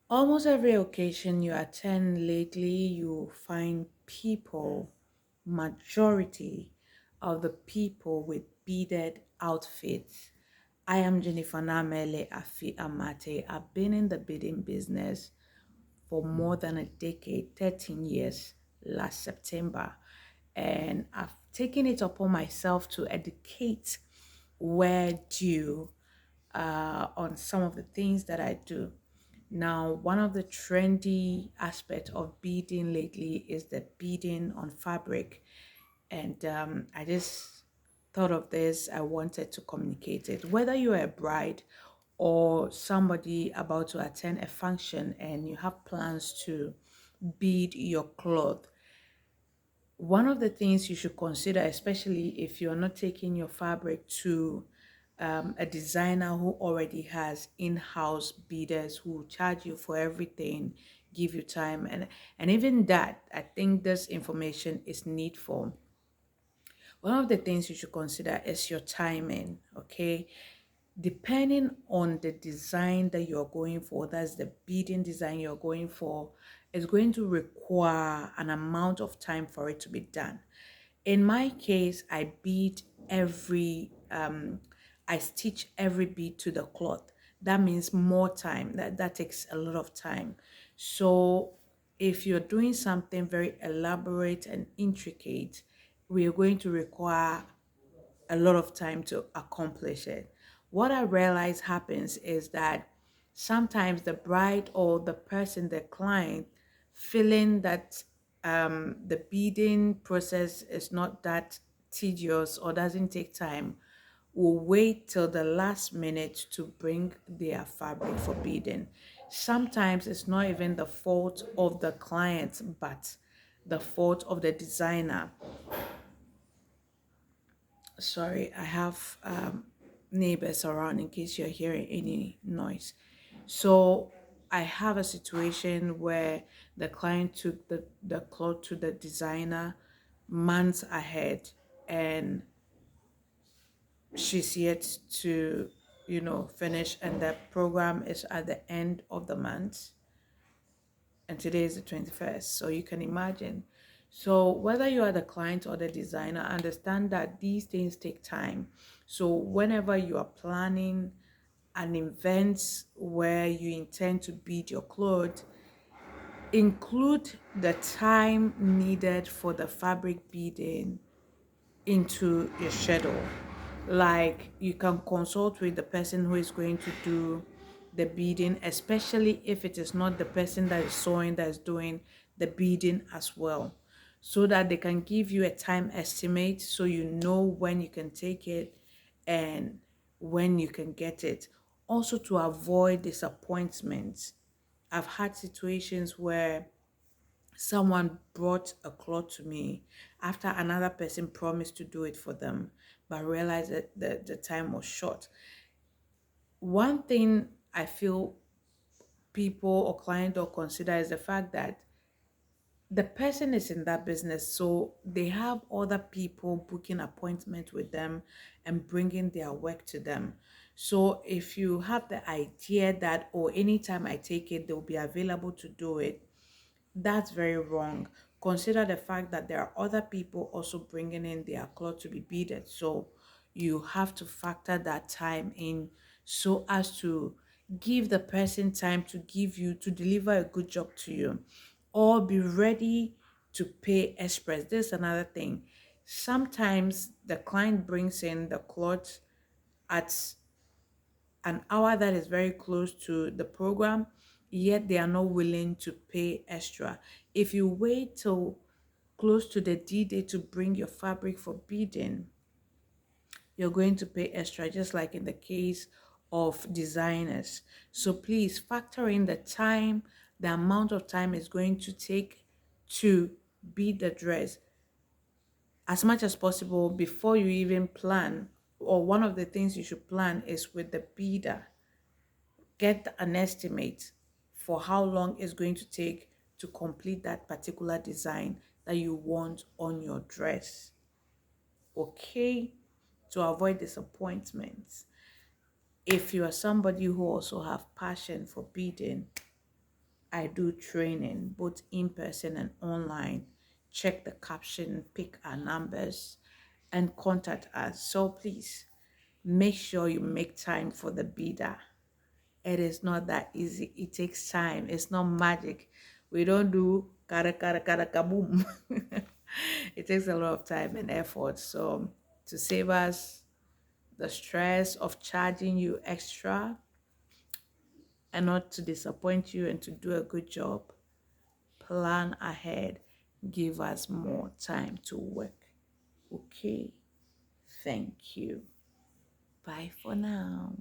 Almost every occasion you attend lately, you find people, majority of the people with beaded outfits. I am Jennifer Namele Afi Amate. I've been in the beading business for more than a decade, 13 years last September. And I've taken it upon myself to educate where due on some of the things that I do. Now, one of the trendy aspects of beading lately is the beading on fabric. And I just thought of this. I wanted to communicate it. Whether you're a bride or somebody about to attend a function and you have plans to bead your cloth, one of the things you should consider, especially if you're not taking your fabric to a designer who already has in-house beaders who will charge you for everything, give you time, and even that, I think this information is needful. One of the things you should consider is your timing, okay? Depending on the design that you're going for, that's the beading design you're going for, is going to require an amount of time for it to be done. In my case, I stitch every bead to the cloth. That means more time. That takes a lot of time. So if you're doing something very elaborate and intricate, we are going to require a lot of time to accomplish it. What I realize happens is that sometimes the bride or the person, the client, feeling that the beading process is not that tedious or doesn't take time, will wait till the last minute to bring their fabric for beading. Sometimes it's not even the fault of the client, but the fault of the designer. Sorry, I have neighbors around in case you're hearing any noise. So I have a situation where the client took the cloth to the designer months ahead, and she's yet to, finish, and the program is at the end of the month, and today is the 21st. So you can imagine. So whether you are the client or the designer, understand that these things take time. So whenever you are planning an event where you intend to bead your clothes, include the time needed for the fabric beading into your schedule. Like, you can consult with the person who is going to do the beading, especially if it is not the person that is sewing that is doing the beading as well, so that they can give you a time estimate so you know when you can take it and when you can get it. Also, to avoid disappointments. I've had situations where someone brought a cloth to me after another person promised to do it for them, but realized that the time was short. One thing I feel people or client don't consider is the fact that the person is in that business, so they have other people booking appointment with them and bringing their work to them. So if you have the idea that, oh, anytime I take it they'll be available to do it, that's very wrong. Consider the fact that there are other people also bringing in their cloth to be beaded. So you have to factor that time in so as to give the person time to give you, to deliver a good job to you, or be ready to pay express. This is another thing. Sometimes the client brings in the cloth at an hour that is very close to the program, yet they are not willing to pay extra. If you wait till close to the D-Day to bring your fabric for beading, you're going to pay extra, just like in the case of designers. So please factor in the time, the amount of time it's going to take to bead the dress as much as possible before you even plan. Or one of the things you should plan is with the beader. Get an estimate for how long it's going to take to complete that particular design that you want on your dress. Okay? To avoid disappointments. If you are somebody who also have passion for beading, I do training both in person and online. Check the caption, pick our numbers, and contact us. So please make sure you make time for the bidder. It is not that easy. It takes time. It's not magic. We don't do kara kara kara kaboom. It takes a lot of time and effort. So to save us the stress of charging you extra and not to disappoint you and to do a good job, plan ahead. Give us more time to work. Okay. Thank you. Bye for now.